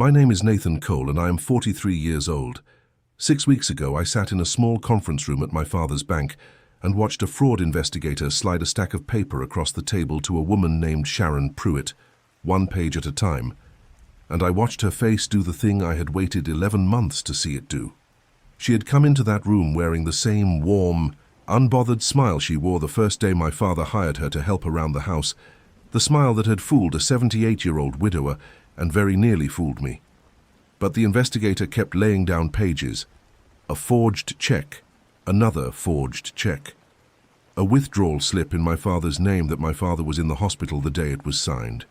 My name is Nathan Cole and I am 43 years old. 6 weeks ago, I sat in a small conference room at my father's bank and watched a fraud investigator slide a stack of paper across the table to a woman named Sharon Pruitt, 1 page at a time. And I watched her face do the thing I had waited 11 months to see it do. She had come into that room wearing the same warm, unbothered smile she wore the first day my father hired her to help around the house, the smile that had fooled a 78-year-old widower and very nearly fooled me. But the investigator kept laying down pages. A forged check, another forged check. A withdrawal slip in my father's name that my father was in the hospital the day it was signed.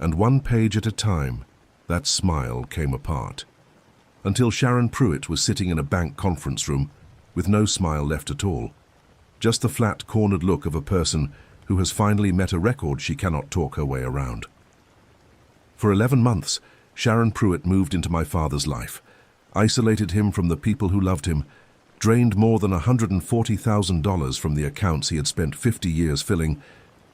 And 1 page at a time, that smile came apart. Until Sharon Pruitt was sitting in a bank conference room with no smile left at all. Just the flat, cornered look of a person who has finally met a record she cannot talk her way around. For 11 months, Sharon Pruitt moved into my father's life, isolated him from the people who loved him, drained more than $140,000 from the accounts he had spent 50 years filling,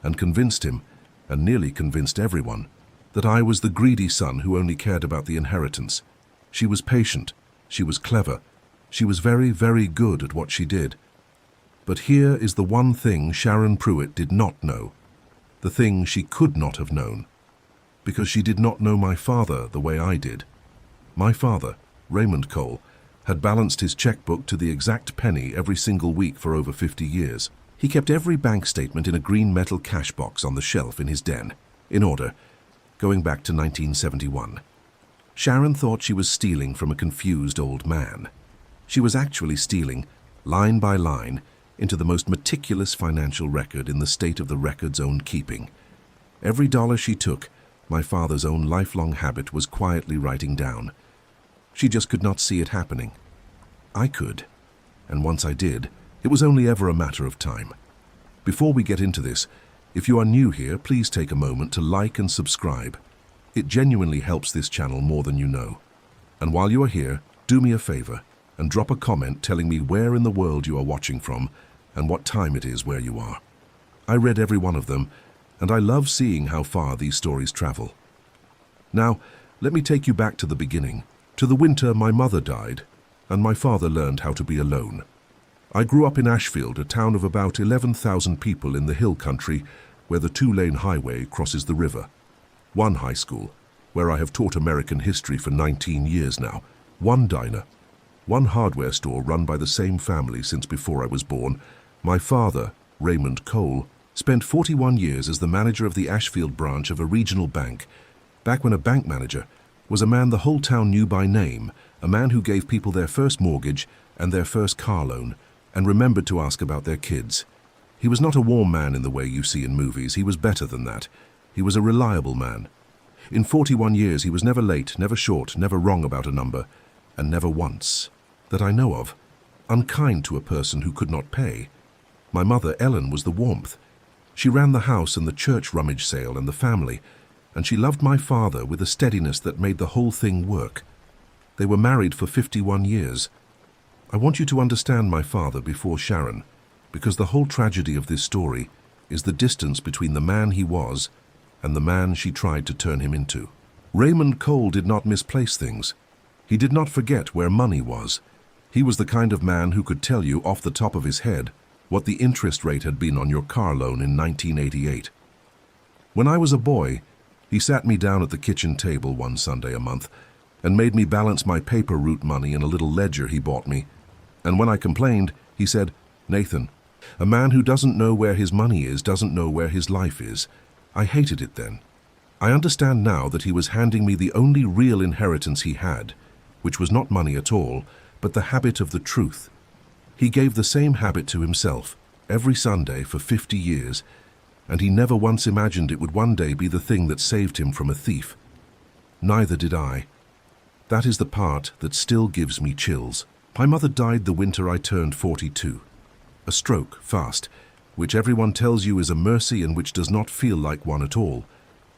and convinced him, and nearly convinced everyone, that I was the greedy son who only cared about the inheritance. She was patient, she was clever, she was very, very good at what she did. But here is the one thing Sharon Pruitt did not know, the thing she could not have known, because she did not know my father the way I did. My father, Raymond Cole, had balanced his checkbook to the exact penny every single week for over 50 years. He kept every bank statement in a green metal cash box on the shelf in his den, in order, going back to 1971. Sharon thought she was stealing from a confused old man. She was actually stealing, line by line, into the most meticulous financial record in the state of the record's own keeping. Every dollar she took, my father's own lifelong habit was quietly writing down. She just could not see it happening. I could, and once I did, it was only ever a matter of time. Before we get into this, if you are new here, please take a moment to like and subscribe. It genuinely helps this channel more than you know. And while you are here, do me a favor and drop a comment telling me where in the world you are watching from and what time it is where you are. I read every one of them, and I love seeing how far these stories travel. Now, let me take you back to the beginning, to the winter my mother died, and my father learned how to be alone. I grew up in Ashfield, a town of about 11,000 people in the hill country where the 2-lane highway crosses the river. One high school, where I have taught American history for 19 years now. One diner. One hardware store run by the same family since before I was born. My father, Raymond Cole, spent 41 years as the manager of the Ashfield branch of a regional bank, back when a bank manager was a man the whole town knew by name, a man who gave people their first mortgage and their first car loan, and remembered to ask about their kids. He was not a warm man in the way you see in movies. He was better than that. He was a reliable man. In 41 years, he was never late, never short, never wrong about a number, and never once, that I know of, unkind to a person who could not pay. My mother, Ellen, was the warmth. She ran the house and the church rummage sale and the family, and she loved my father with a steadiness that made the whole thing work. They were married for 51 years. I want you to understand my father before Sharon, because the whole tragedy of this story is the distance between the man he was and the man she tried to turn him into. Raymond Cole did not misplace things. He did not forget where money was. He was the kind of man who could tell you off the top of his head what the interest rate had been on your car loan in 1988. When I was a boy, he sat me down at the kitchen table one Sunday a month and made me balance my paper route money in a little ledger he bought me. And when I complained, he said, "Nathan, a man who doesn't know where his money is doesn't know where his life is." I hated it then. I understand now that he was handing me the only real inheritance he had, which was not money at all, but the habit of the truth. He gave the same habit to himself every Sunday for 50 years, and he never once imagined it would one day be the thing that saved him from a thief. Neither did I. That is the part that still gives me chills. My mother died the winter I turned 42. A stroke, fast, which everyone tells you is a mercy and which does not feel like one at all.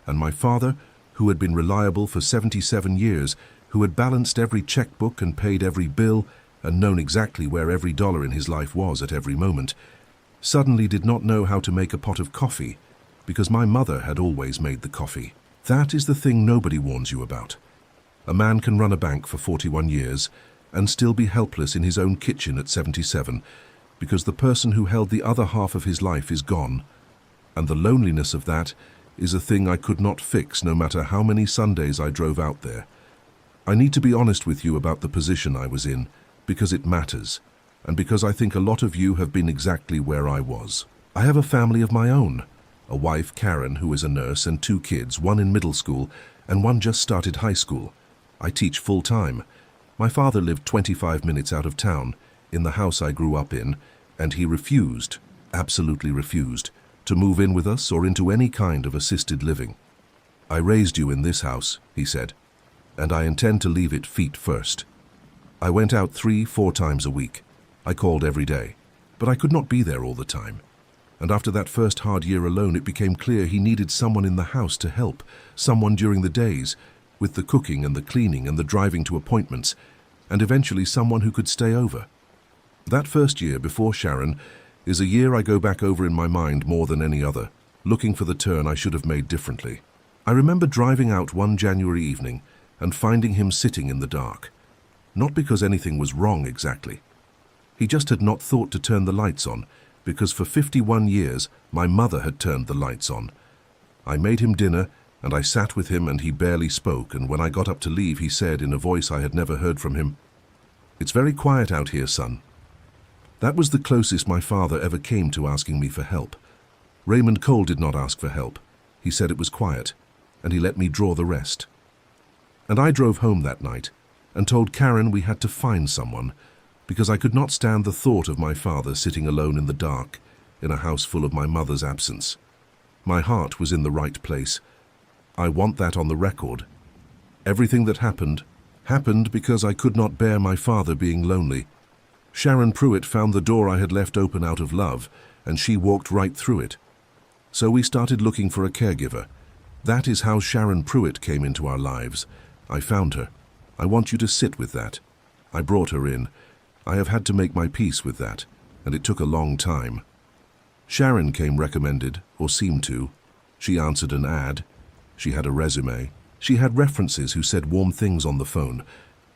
And my father, who had been reliable for 77 years, who had balanced every checkbook and paid every bill and known exactly where every dollar in his life was at every moment, suddenly did not know how to make a pot of coffee because my mother had always made the coffee. That is the thing nobody warns you about. A man can run a bank for 41 years and still be helpless in his own kitchen at 77 because the person who held the other half of his life is gone. And the loneliness of that is a thing I could not fix no matter how many Sundays I drove out there. I need to be honest with you about the position I was in because it matters and because I think a lot of you have been exactly where I was. I have a family of my own, a wife, Karen, who is a nurse, and 2 kids, one in middle school and one just started high school. I teach full-time. My father lived 25 minutes out of town, in the house I grew up in, and he refused, absolutely refused, to move in with us or into any kind of assisted living. I raised you in this house, he said, and I intend to leave it feet first. I went out 3-4 times a week. I called every day, but I could not be there all the time. And after that first hard year alone, it became clear he needed someone in the house to help, someone during the days, with the cooking and the cleaning and the driving to appointments, and eventually someone who could stay over. That first year before Sharon is a year I go back over in my mind more than any other, looking for the turn I should have made differently. I remember driving out one January evening and finding him sitting in the dark. Not because anything was wrong exactly. He just had not thought to turn the lights on, because for 51 years my mother had turned the lights on. I made him dinner, and I sat with him, and he barely spoke, and when I got up to leave he said in a voice I had never heard from him, "It's very quiet out here, son." That was the closest my father ever came to asking me for help. Raymond Cole did not ask for help. He said it was quiet, and he let me draw the rest. And I drove home that night and told Karen we had to find someone, because I could not stand the thought of my father sitting alone in the dark in a house full of my mother's absence. My heart was in the right place. I want that on the record. Everything that happened because I could not bear my father being lonely. Sharon Pruitt found the door I had left open out of love, and she walked right through it. So we started looking for a caregiver. That is how Sharon Pruitt came into our lives. I found her. I want you to sit with that. I brought her in. I have had to make my peace with that, and it took a long time. Sharon came recommended, or seemed to. She answered an ad. She had a resume. She had references who said warm things on the phone.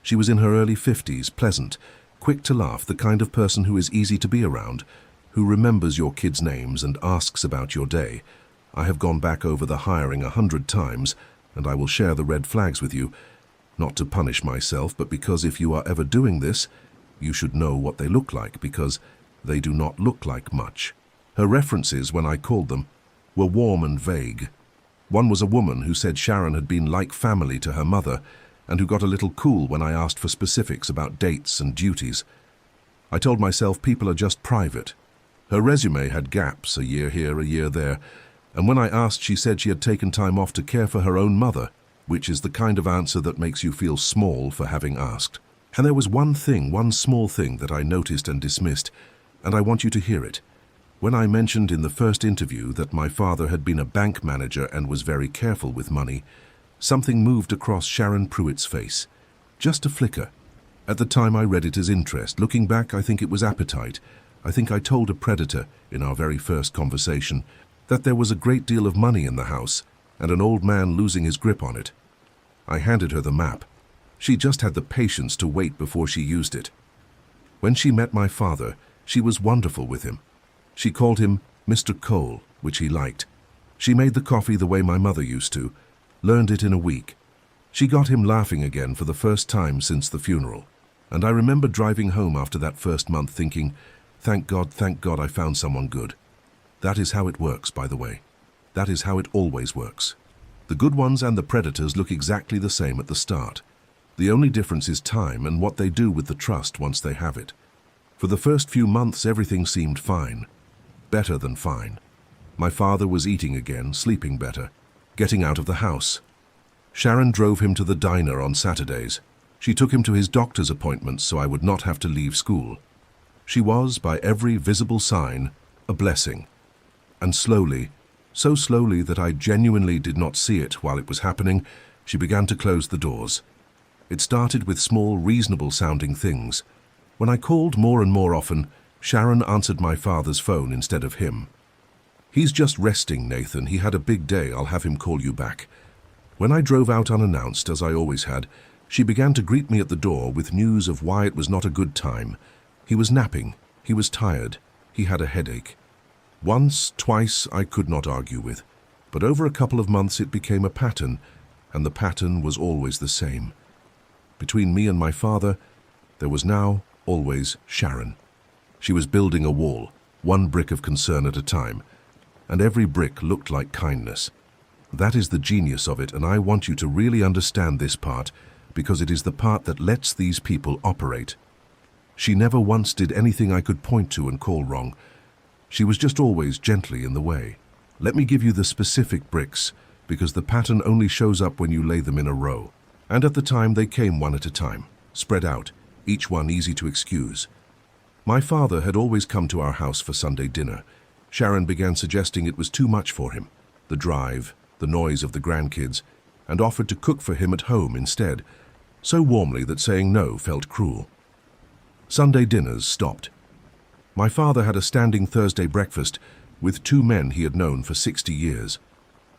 She was in her early 50s, pleasant, quick to laugh, the kind of person who is easy to be around, who remembers your kids' names and asks about your day. I have gone back over the hiring 100 times, and I will share the red flags with you, not to punish myself, but because if you are ever doing this, you should know what they look like, because they do not look like much. Her references, when I called them, were warm and vague. One was a woman who said Sharon had been like family to her mother, and who got a little cool when I asked for specifics about dates and duties. I told myself people are just private. Her resume had gaps, a year here, a year there, and when I asked, she said she had taken time off to care for her own mother, which is the kind of answer that makes you feel small for having asked. And there was one small thing that I noticed and dismissed, and I want you to hear it. When I mentioned in the first interview that my father had been a bank manager and was very careful with money, something moved across Sharon Pruitt's face. Just a flicker. At the time I read it as interest. Looking back, I think it was appetite. I think I told a predator, in our very first conversation, that there was a great deal of money in the house, and an old man losing his grip on it. I handed her the map. She just had the patience to wait before she used it. When she met my father, she was wonderful with him. She called him Mr. Cole, which he liked. She made the coffee the way my mother used to, learned it in a week. She got him laughing again for the first time since the funeral. And I remember driving home after that first month thinking, thank God I found someone good. That is how it works, by the way. That is how it always works. The good ones and the predators look exactly the same at the start. The only difference is time and what they do with the trust once they have it. For the first few months, everything seemed fine. Better than fine. My father was eating again, sleeping better, getting out of the house. Sharon drove him to the diner on Saturdays. She took him to his doctor's appointments so I would not have to leave school. She was, by every visible sign, a blessing. And slowly, so slowly that I genuinely did not see it while it was happening, she began to close the doors. It started with small, reasonable-sounding things. When I called more and more often, Sharon answered my father's phone instead of him. "He's just resting, Nathan. He had a big day. I'll have him call you back." When I drove out unannounced, as I always had, She began to greet me at the door with news of why it was not a good time. He was napping, he was tired, he had a headache. Once, twice, I could not argue with, but over a couple of months it became a pattern, and the pattern was always the same. Between me and my father, there was now always Sharon. She was building a wall, one brick of concern at a time, and every brick looked like kindness. That is the genius of it, and I want you to really understand this part, because it is the part that lets these people operate. She never once did anything I could point to and call wrong. She was just always gently in the way. Let me give you the specific bricks, because the pattern only shows up when you lay them in a row. And at the time they came one at a time, spread out, each one easy to excuse. My father had always come to our house for Sunday dinner. Sharon began suggesting it was too much for him, the drive, the noise of the grandkids, and offered to cook for him at home instead, so warmly that saying no felt cruel. Sunday dinners stopped. My father had a standing Thursday breakfast with two men he had known for 60 years,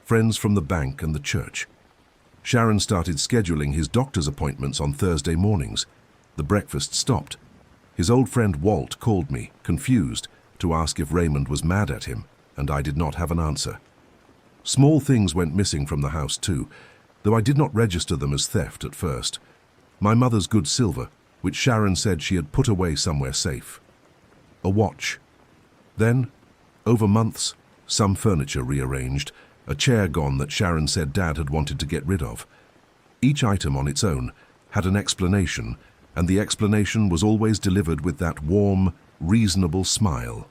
friends from the bank and the church. Sharon started scheduling his doctor's appointments on Thursday mornings. The breakfast stopped. His old friend Walt called me, confused, to ask if Raymond was mad at him, and I did not have an answer. Small things went missing from the house too, though I did not register them as theft at first. My mother's good silver, which Sharon said she had put away somewhere safe. A watch. Then, over months, some furniture rearranged, a chair gone that Sharon said Dad had wanted to get rid of. Each item on its own had an explanation, and the explanation was always delivered with that warm, reasonable smile.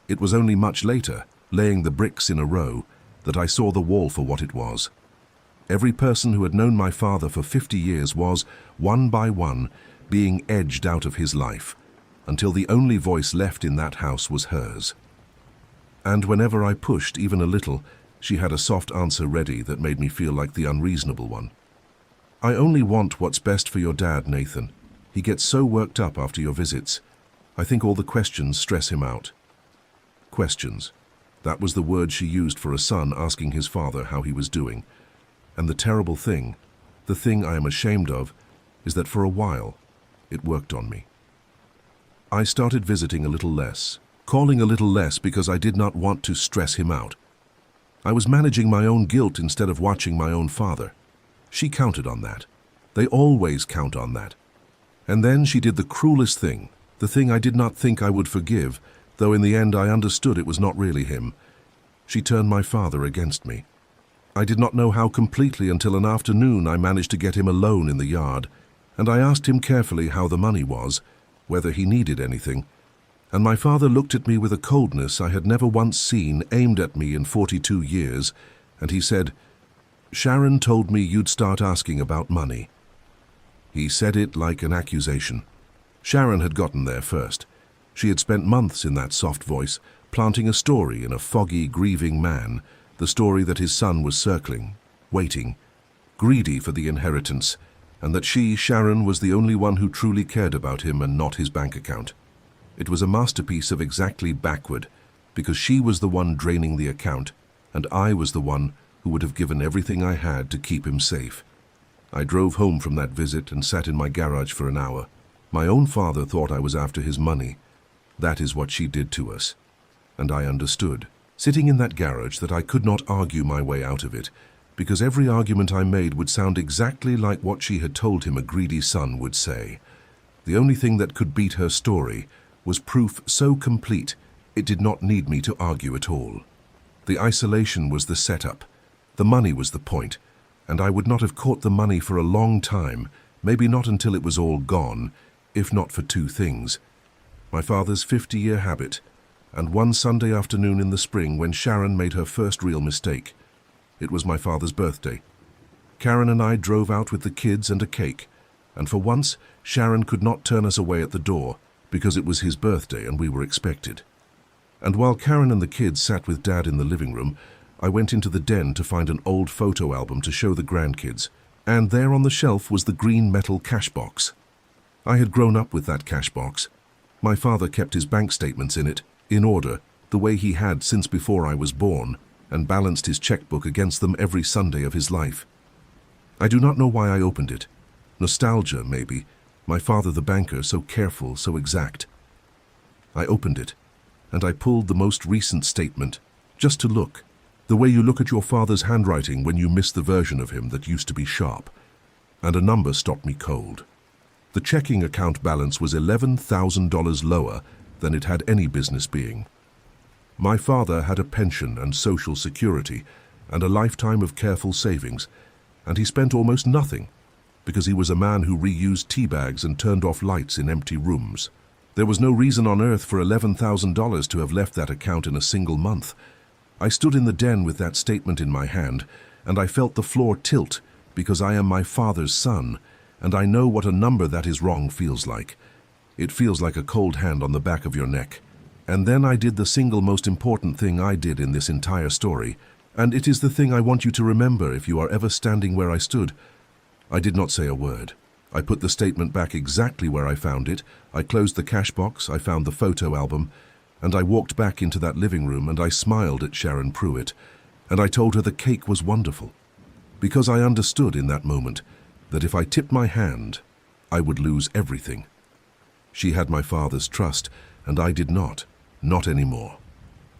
It was only much later, laying the bricks in a row, that I saw the wall for what it was. Every person who had known my father for 50 years was, one by one, being edged out of his life, until the only voice left in that house was hers. And whenever I pushed even a little, she had a soft answer ready that made me feel like the unreasonable one. I only want what's best for your dad, Nathan. He gets so worked up after your visits. I think all the questions stress him out. Questions. That was the word she used for a son asking his father how he was doing. And the terrible thing, the thing I am ashamed of, is that for a while, it worked on me. I started visiting a little less, calling a little less because I did not want to stress him out. I was managing my own guilt instead of watching my own father. She counted on that. They always count on that. And then she did the cruelest thing, the thing I did not think I would forgive, though in the end I understood it was not really him. She turned my father against me. I did not know how completely until an afternoon I managed to get him alone in the yard, and I asked him carefully how the money was, whether he needed anything, and my father looked at me with a coldness I had never once seen aimed at me in 42 years, and he said, "Sharon told me you'd start asking about money." He said it like an accusation. Sharon had gotten there first. She had spent months in that soft voice, planting a story in a foggy, grieving man, the story that his son was circling, waiting, greedy for the inheritance, and that she, Sharon, was the only one who truly cared about him and not his bank account. It was a masterpiece of exactly backward, because she was the one draining the account, and I was the one who would have given everything I had to keep him safe. I drove home from that visit and sat in my garage for an hour. My own father thought I was after his money. That is what she did to us. And I understood, sitting in that garage, that I could not argue my way out of it, because every argument I made would sound exactly like what she had told him a greedy son would say. The only thing that could beat her story was proof so complete it did not need me to argue at all. The isolation was the setup. The money was the point, and I would not have caught the money for a long time, maybe not until it was all gone, if not for two things. My father's 50-year habit, and one Sunday afternoon in the spring when Sharon made her first real mistake. It was my father's birthday. Karen and I drove out with the kids and a cake, and for once Sharon could not turn us away at the door, because it was his birthday and we were expected. And while Karen and the kids sat with Dad in the living room, I went into the den to find an old photo album to show the grandkids, and there on the shelf was the green metal Cashbox. I had grown up with that Cashbox. My father kept his bank statements in it, in order, the way he had since before I was born, and balanced his checkbook against them every Sunday of his life. I do not know why I opened it. Nostalgia, maybe. My father, the banker, so careful, so exact. I opened it, and I pulled the most recent statement, just to look. The way you look at your father's handwriting when you miss the version of him that used to be sharp. And a number stopped me cold. The checking account balance was $11,000 lower than it had any business being. My father had a pension and social security and a lifetime of careful savings, and he spent almost nothing because he was a man who reused tea bags and turned off lights in empty rooms. There was no reason on earth for $11,000 to have left that account in a single month. I stood in the den with that statement in my hand, and I felt the floor tilt because I am my father's son, and I know what a number that is wrong feels like. It feels like a cold hand on the back of your neck. And then I did the single most important thing I did in this entire story, and it is the thing I want you to remember if you are ever standing where I stood. I did not say a word. I put the statement back exactly where I found it. I closed the cash box, I found the photo album, and I walked back into that living room and I smiled at Sharon Pruitt, and I told her the cake was wonderful. Because I understood in that moment that if I tipped my hand, I would lose everything. She had my father's trust, and I did not anymore.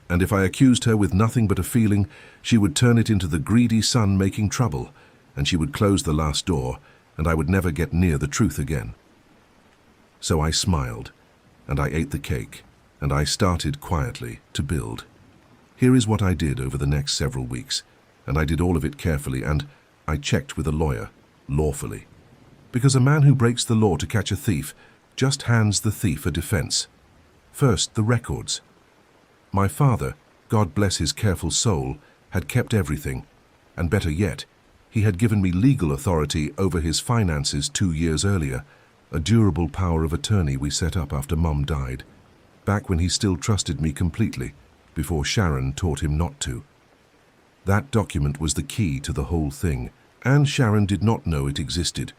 And if I accused her with nothing but a feeling, she would turn it into the greedy son making trouble, and she would close the last door, and I would never get near the truth again. So I smiled, and I ate the cake, and I started quietly to build. Here is what I did over the next several weeks, and I did all of it carefully, and I checked with a lawyer, lawfully. Because a man who breaks the law to catch a thief just hands the thief a defense. First, the records. My father, God bless his careful soul, had kept everything, and better yet, he had given me legal authority over his finances 2 years earlier, a durable power of attorney we set up after Mum died, back when he still trusted me completely, before Sharon taught him not to. That document was the key to the whole thing, and Sharon did not know it existed.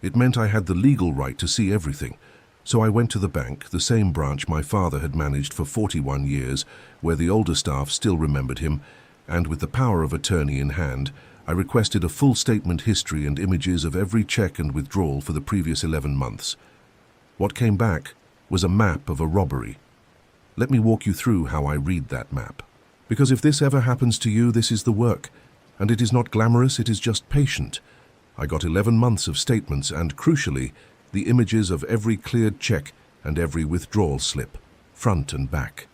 It meant I had the legal right to see everything, so I went to the bank, the same branch my father had managed for 41 years, where the older staff still remembered him, and with the power of attorney in hand, I requested a full statement history and images of every check and withdrawal for the previous 11 months. What came back was a map of a robbery. Let me walk you through how I read that map. Because if this ever happens to you, this is the work. And it is not glamorous, it is just patient. I got 11 months of statements and, crucially, the images of every cleared check and every withdrawal slip, front and back.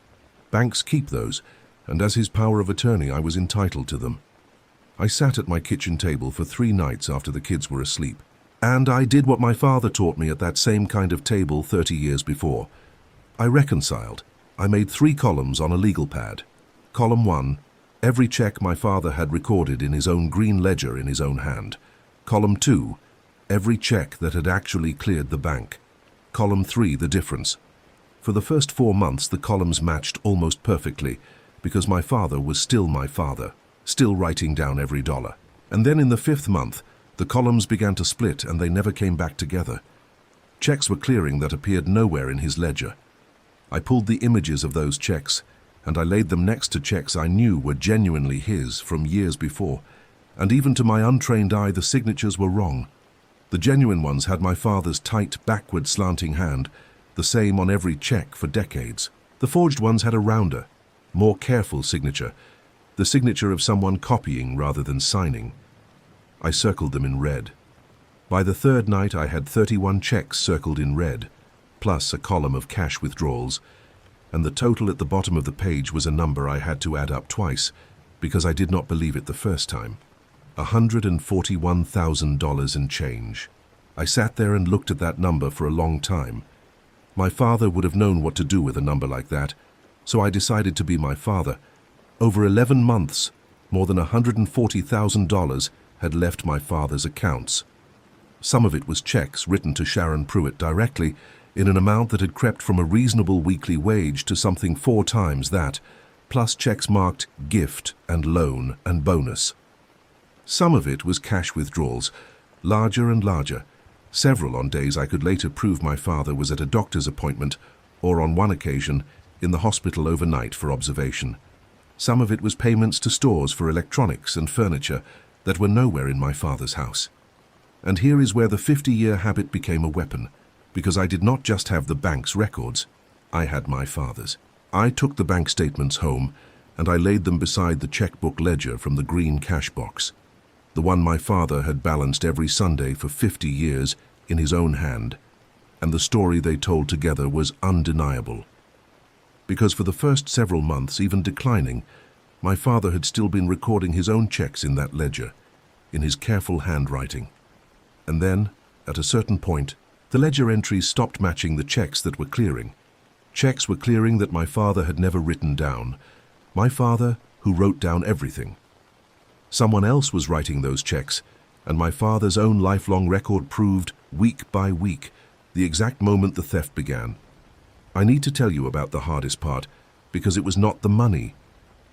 Banks keep those, and as his power of attorney, I was entitled to them. I sat at my kitchen table for 3 nights after the kids were asleep. And I did what my father taught me at that same kind of table 30 years before. I reconciled. I made 3 columns on a legal pad. Column 1, every check my father had recorded in his own green ledger in his own hand. Column 2, every check that had actually cleared the bank. Column 3, the difference. For the first 4 months, the columns matched almost perfectly, because my father was still my father, still writing down every dollar. And then in the 5th month, the columns began to split and they never came back together. Checks were clearing that appeared nowhere in his ledger. I pulled the images of those checks, and I laid them next to checks I knew were genuinely his from years before, and even to my untrained eye the signatures were wrong. The genuine ones had my father's tight, backward slanting hand, the same on every check for decades. The forged ones had a rounder, more careful signature, the signature of someone copying rather than signing. I circled them in red. By the 3rd night I had 31 checks circled in red, plus a column of cash withdrawals, and the total at the bottom of the page was a number I had to add up twice, because I did not believe it the first time. $141,000 and change. I sat there and looked at that number for a long time. My father would have known what to do with a number like that, so I decided to be my father. Over 11 months, more than $140,000 had left my father's accounts. Some of it was checks written to Sharon Pruitt directly, in an amount that had crept from a reasonable weekly wage to something 4 times that, plus checks marked gift and loan and bonus. Some of it was cash withdrawals, larger and larger, several on days I could later prove my father was at a doctor's appointment, or on one occasion, in the hospital overnight for observation. Some of it was payments to stores for electronics and furniture that were nowhere in my father's house. And here is where the 50-year habit became a weapon, because I did not just have the bank's records, I had my father's. I took the bank statements home, and I laid them beside the checkbook ledger from the green Cashbox, the one my father had balanced every Sunday for 50 years in his own hand, and the story they told together was undeniable. Because for the first several months, even declining, my father had still been recording his own checks in that ledger, in his careful handwriting. And then, at a certain point, the ledger entries stopped matching the checks that were clearing. Checks were clearing that my father had never written down. My father, who wrote down everything. Someone else was writing those checks, and my father's own lifelong record proved, week by week, the exact moment the theft began. I need to tell you about the hardest part, because it was not the money.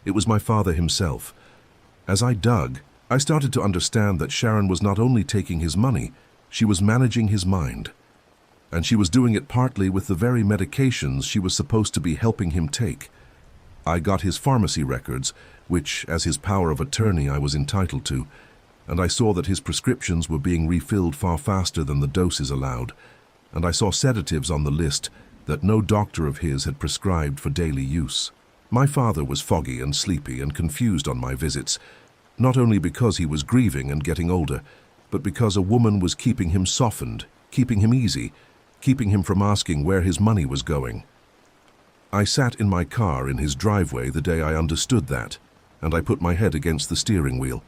It was my father himself. As I dug, I started to understand that Sharon was not only taking his money, she was managing his mind. And she was doing it partly with the very medications she was supposed to be helping him take. I got his pharmacy records, which, as his power of attorney, I was entitled to, and I saw that his prescriptions were being refilled far faster than the doses allowed, and I saw sedatives on the list that no doctor of his had prescribed for daily use. My father was foggy and sleepy and confused on my visits, not only because he was grieving and getting older, but because a woman was keeping him softened, keeping him easy, keeping him from asking where his money was going. I sat in my car in his driveway the day I understood that, and I put my head against the steering wheel.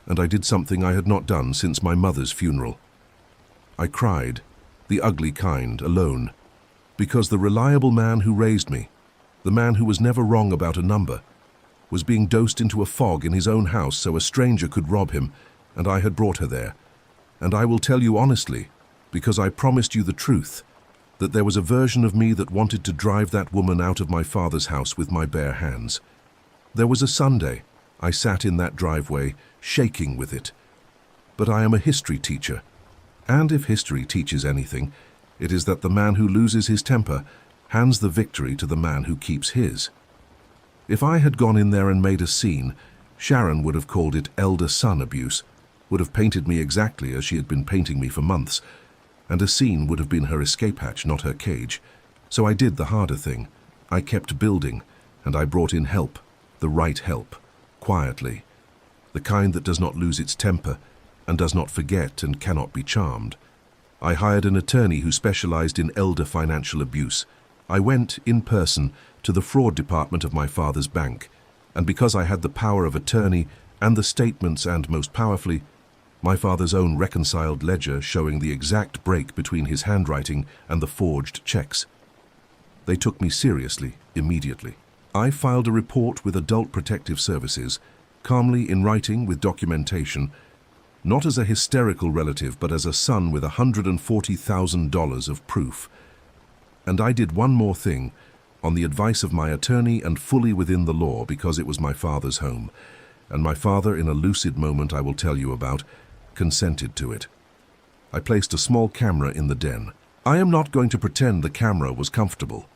And I did something I had not done since my mother's funeral. I cried, the ugly kind, alone, because the reliable man who raised me, the man who was never wrong about a number, was being dosed into a fog in his own house so a stranger could rob him, and I had brought her there. And I will tell you honestly, because I promised you the truth, that there was a version of me that wanted to drive that woman out of my father's house with my bare hands. There was a Sunday. I sat in that driveway, shaking with it. But I am a history teacher, and if history teaches anything, it is that the man who loses his temper hands the victory to the man who keeps his. If I had gone in there and made a scene, Sharon would have called it elder-son abuse, would have painted me exactly as she had been painting me for months, and a scene would have been her escape hatch, not her cage. So I did the harder thing. I kept building, and I brought in help, the right help, quietly, the kind that does not lose its temper and does not forget and cannot be charmed. I hired an attorney who specialized in elder financial abuse. I went, in person, to the fraud department of my father's bank, and because I had the power of attorney and the statements and, most powerfully, my father's own reconciled ledger showing the exact break between his handwriting and the forged checks, they took me seriously, immediately. I filed a report with Adult Protective Services, calmly in writing with documentation, not as a hysterical relative, but as a son with $140,000 of proof. And I did one more thing, on the advice of my attorney and fully within the law, because it was my father's home, and my father, in a lucid moment I will tell you about, consented to it. I placed a small camera in the den. I am not going to pretend the camera was comfortable.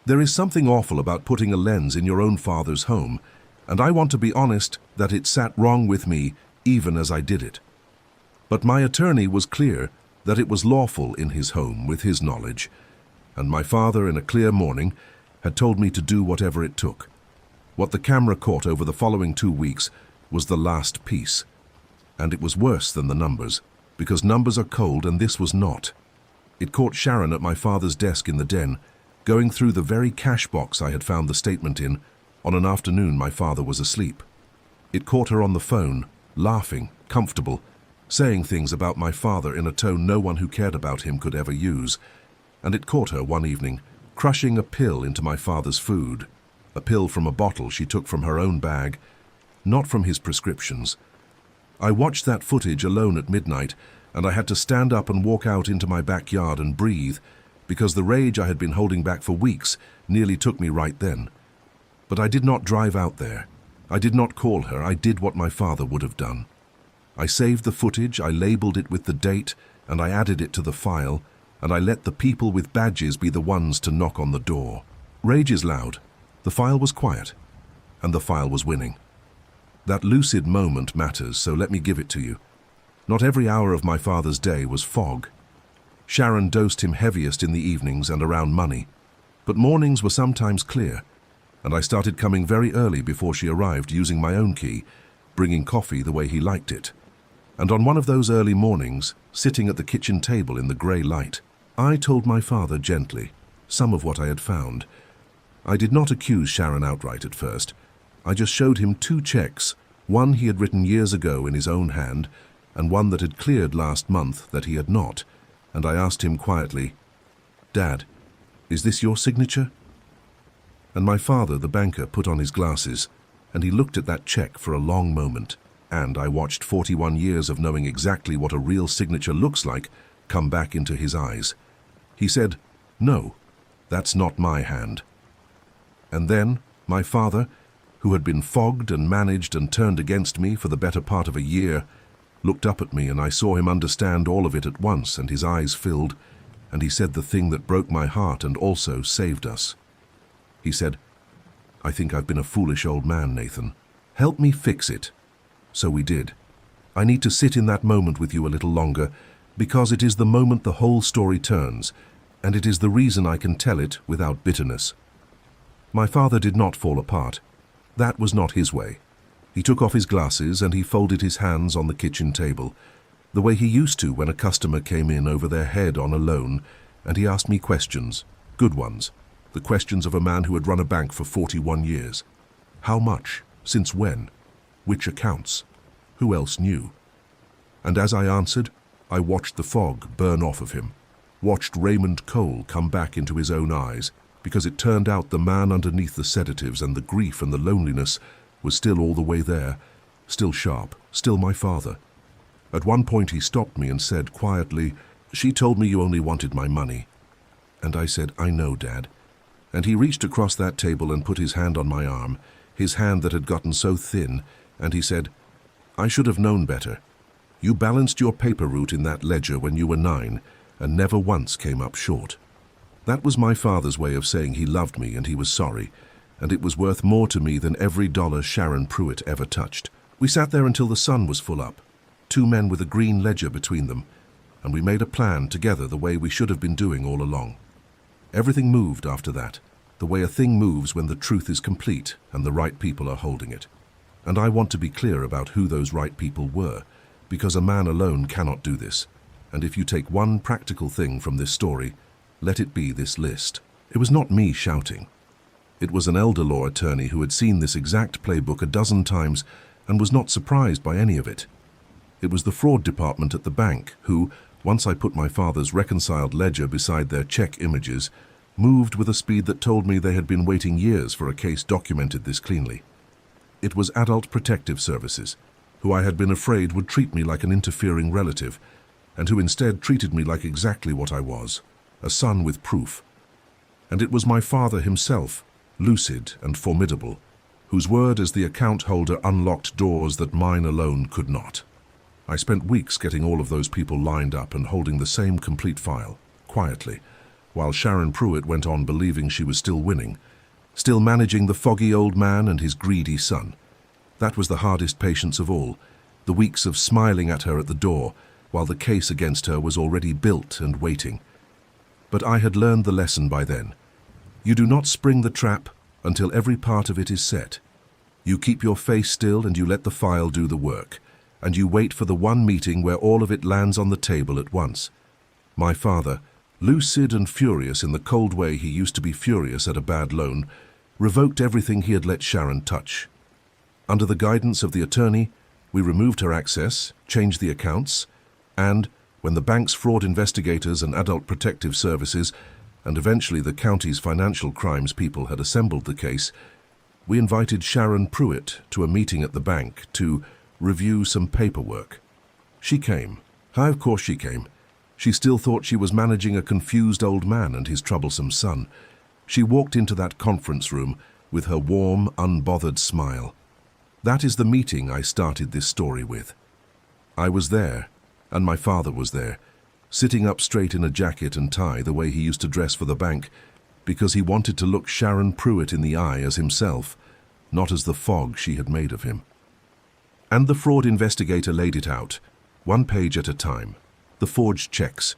There is something awful about putting a lens in your own father's home, and I want to be honest that it sat wrong with me even as I did it. But my attorney was clear that it was lawful in his home with his knowledge, and my father, in a clear morning, had told me to do whatever it took. What the camera caught over the following 2 weeks was the last piece. And it was worse than the numbers, because numbers are cold and this was not. It caught Sharon at my father's desk in the den, going through the very cash box I had found the statement in, on an afternoon my father was asleep. It caught her on the phone, laughing, comfortable, saying things about my father in a tone no one who cared about him could ever use. And it caught her one evening, crushing a pill into my father's food, a pill from a bottle she took from her own bag, not from his prescriptions. I watched that footage alone at midnight, and I had to stand up and walk out into my backyard and breathe, because the rage I had been holding back for weeks nearly took me right then. But I did not drive out there. I did not call her. I did what my father would have done. I saved the footage, I labeled it with the date, and I added it to the file, and I let the people with badges be the ones to knock on the door. Rage is loud. The file was quiet, and the file was winning. That lucid moment matters, so let me give it to you. Not every hour of my father's day was fog. Sharon dosed him heaviest in the evenings and around money, but mornings were sometimes clear, and I started coming very early before she arrived using my own key, bringing coffee the way he liked it. And on one of those early mornings, sitting at the kitchen table in the grey light, I told my father gently some of what I had found. I did not accuse Sharon outright at first. I just showed him 2 checks, one he had written years ago in his own hand, and one that had cleared last month that he had not, and I asked him quietly, "Dad, is this your signature?" And my father, the banker, put on his glasses, and he looked at that check for a long moment, and I watched 41 years of knowing exactly what a real signature looks like come back into his eyes. He said, "No, that's not my hand." And then my father, who had been fogged and managed and turned against me for the better part of a year, looked up at me, and I saw him understand all of it at once, and his eyes filled, and he said the thing that broke my heart and also saved us. He said, "I think I've been a foolish old man, Nathan. Help me fix it." So we did. I need to sit in that moment with you a little longer, because it is the moment the whole story turns, and it is the reason I can tell it without bitterness. My father did not fall apart. That was not his way. He took off his glasses and he folded his hands on the kitchen table, the way he used to when a customer came in over their head on a loan, and he asked me questions, good ones, the questions of a man who had run a bank for 41 years. How much? Since when? Which accounts? Who else knew? And as I answered, I watched the fog burn off of him, watched Raymond Cole come back into his own eyes, because it turned out the man underneath the sedatives and the grief and the loneliness was still all the way there, still sharp, still my father. At one point he stopped me and said quietly, "She told me you only wanted my money." And I said, "I know, Dad." And he reached across that table and put his hand on my arm, his hand that had gotten so thin, and he said, "I should have known better. You balanced your paper route in that ledger when you were 9, and never once came up short." That was my father's way of saying he loved me and he was sorry, and it was worth more to me than every dollar Sharon Pruitt ever touched. We sat there until the sun was full up, 2 men with a green ledger between them, and we made a plan together the way we should have been doing all along. Everything moved after that, the way a thing moves when the truth is complete and the right people are holding it. And I want to be clear about who those right people were, because a man alone cannot do this. And if you take one practical thing from this story, let it be this list. It was not me shouting. It was an elder law attorney who had seen this exact playbook a dozen times and was not surprised by any of it. It was the fraud department at the bank who, once I put my father's reconciled ledger beside their check images, moved with a speed that told me they had been waiting years for a case documented this cleanly. It was Adult Protective Services, who I had been afraid would treat me like an interfering relative, and who instead treated me like exactly what I was, a son with proof. And it was my father himself, lucid and formidable, whose word as the account holder unlocked doors that mine alone could not. I spent weeks getting all of those people lined up and holding the same complete file, quietly, while Sharon Pruitt went on believing she was still winning, still managing the foggy old man and his greedy son. That was the hardest patience of all, the weeks of smiling at her at the door, while the case against her was already built and waiting. But I had learned the lesson by then. You do not spring the trap until every part of it is set. You keep your face still and you let the file do the work, and you wait for the one meeting where all of it lands on the table at once. My father, lucid and furious in the cold way he used to be furious at a bad loan, revoked everything he had let Sharon touch. Under the guidance of the attorney, we removed her access, changed the accounts, and, when the bank's fraud investigators and Adult Protective Services, and eventually the county's financial crimes people had assembled the case, we invited Sharon Pruitt to a meeting at the bank to review some paperwork. She came. Of course she came. She still thought she was managing a confused old man and his troublesome son. She walked into that conference room with her warm, unbothered smile. That is the meeting I started this story with. I was there, and my father was there, sitting up straight in a jacket and tie the way he used to dress for the bank, because he wanted to look Sharon Pruitt in the eye as himself, not as the fog she had made of him. And the fraud investigator laid it out, one page at a time. The forged checks,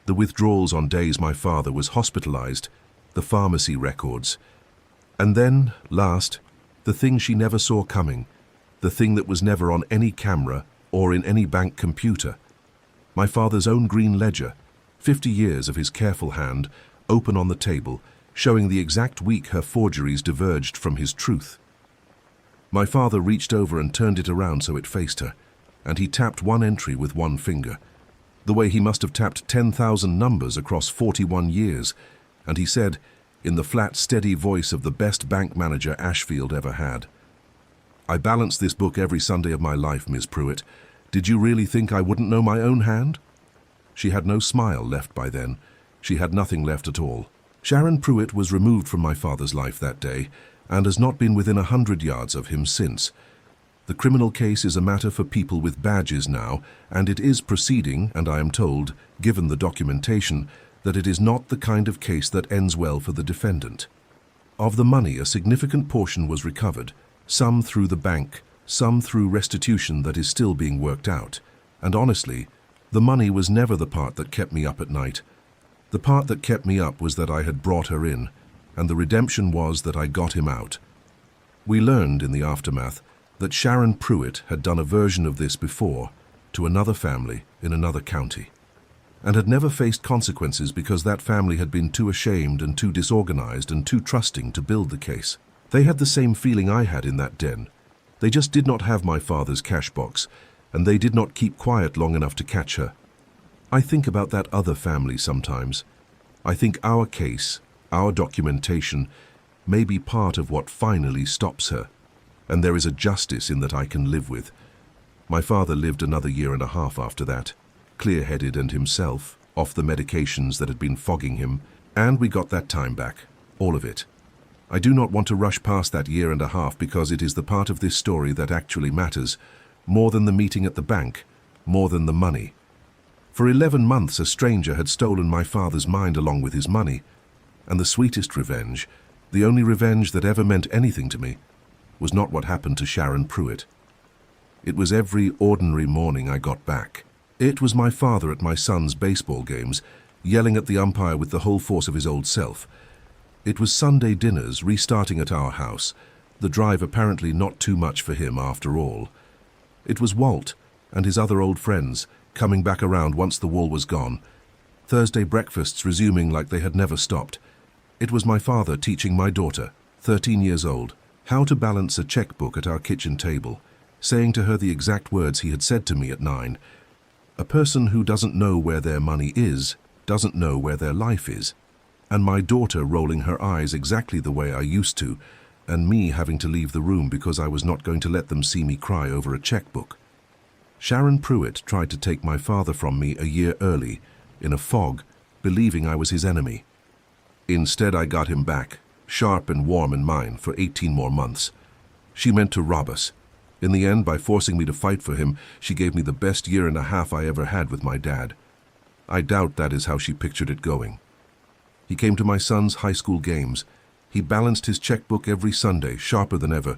the withdrawals on days my father was hospitalized, the pharmacy records. And then, last, the thing she never saw coming, the thing that was never on any camera or in any bank computer. My father's own green ledger, 50 years of his careful hand, open on the table, showing the exact week her forgeries diverged from his truth. My father reached over and turned it around so it faced her, and he tapped one entry with one finger, the way he must have tapped 10,000 numbers across 41 years, and he said, in the flat, steady voice of the best bank manager Ashfield ever had, "I balance this book every Sunday of my life, Miss Pruitt. Did you really think I wouldn't know my own hand?" She had no smile left by then. She had nothing left at all. Sharon Pruitt was removed from my father's life that day and has not been within 100 yards of him since. The criminal case is a matter for people with badges now, and it is proceeding, and I am told, given the documentation, that it is not the kind of case that ends well for the defendant. Of the money, a significant portion was recovered, some through the bank, some through restitution that is still being worked out. And honestly, the money was never the part that kept me up at night. The part that kept me up was that I had brought her in, and the redemption was that I got him out. We learned in the aftermath that Sharon Pruitt had done a version of this before to another family in another county, and had never faced consequences because that family had been too ashamed and too disorganized and too trusting to build the case. They had the same feeling I had in that den. They just did not have my father's cash box, and they did not keep quiet long enough to catch her. I think about that other family sometimes. I think our case, our documentation, may be part of what finally stops her. And there is a justice in that I can live with. My father lived another 1.5 years after that, clear-headed and himself, off the medications that had been fogging him, and we got that time back, all of it. I do not want to rush past that 1.5 years because it is the part of this story that actually matters, more than the meeting at the bank, more than the money. For 11 months a stranger had stolen my father's mind along with his money, and the sweetest revenge, the only revenge that ever meant anything to me, was not what happened to Sharon Pruitt. It was every ordinary morning I got back. It was my father at my son's baseball games, yelling at the umpire with the whole force of his old self. It was Sunday dinners restarting at our house, the drive apparently not too much for him after all. It was Walt and his other old friends coming back around once the wall was gone, Thursday breakfasts resuming like they had never stopped. It was my father teaching my daughter, 13 years old, how to balance a checkbook at our kitchen table, saying to her the exact words he had said to me at 9. A person who doesn't know where their money is, doesn't know where their life is. And my daughter rolling her eyes exactly the way I used to, and me having to leave the room because I was not going to let them see me cry over a checkbook. Sharon Pruitt tried to take my father from me a year early, in a fog, believing I was his enemy. Instead I got him back, sharp and warm in mind, for 18 more months. She meant to rob us. In the end, by forcing me to fight for him, she gave me the best 1.5 years I ever had with my dad. I doubt that is how she pictured it going. He came to my son's high school games. He balanced his checkbook every Sunday, sharper than ever,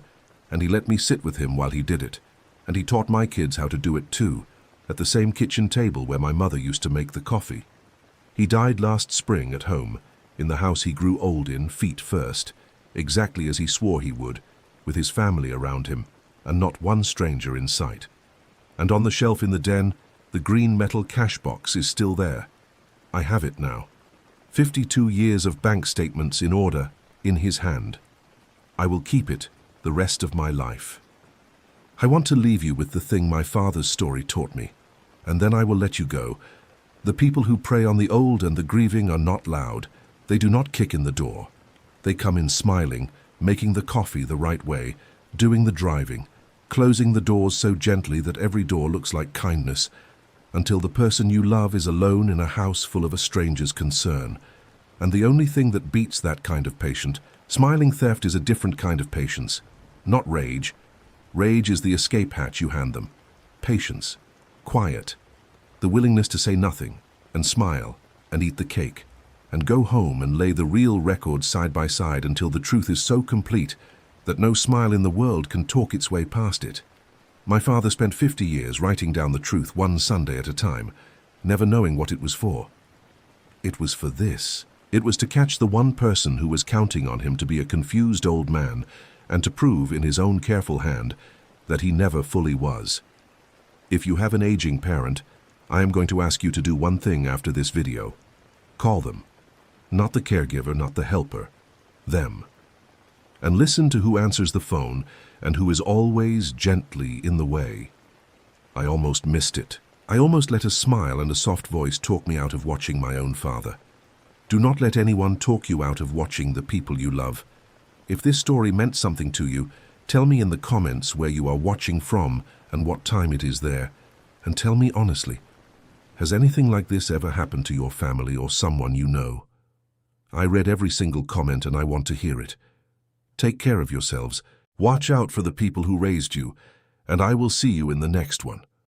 and he let me sit with him while he did it. And he taught my kids how to do it too, at the same kitchen table where my mother used to make the coffee. He died last spring at home, in the house he grew old in, feet first, exactly as he swore he would, with his family around him, and not one stranger in sight. And on the shelf in the den, the green metal cash box is still there. I have it now. 52 years of bank statements in order, in his hand. I will keep it the rest of my life. I want to leave you with the thing my father's story taught me, and then I will let you go. The people who prey on the old and the grieving are not loud. They do not kick in the door. They come in smiling, making the coffee the right way, doing the driving, closing the doors so gently that every door looks like kindness, until the person you love is alone in a house full of a stranger's concern. And the only thing that beats that kind of patient, smiling theft is a different kind of patience, not rage. Rage is the escape hatch you hand them. Patience, quiet, the willingness to say nothing, and smile, and eat the cake, and go home and lay the real records side by side until the truth is so complete that no smile in the world can talk its way past it. My father spent 50 years writing down the truth one Sunday at a time, never knowing what it was for. It was for this. It was to catch the one person who was counting on him to be a confused old man and to prove in his own careful hand that he never fully was. If you have an aging parent, I am going to ask you to do one thing after this video. Call them. Not the caregiver, not the helper. Them. And listen to who answers the phone and who is always gently in the way. I almost missed it. I almost let a smile and a soft voice talk me out of watching my own father. Do not let anyone talk you out of watching the people you love. If this story meant something to you, tell me in the comments where you are watching from and what time it is there. And tell me honestly, has anything like this ever happened to your family or someone you know? I read every single comment and I want to hear it. Take care of yourselves, watch out for the people who raised you, and I will see you in the next one.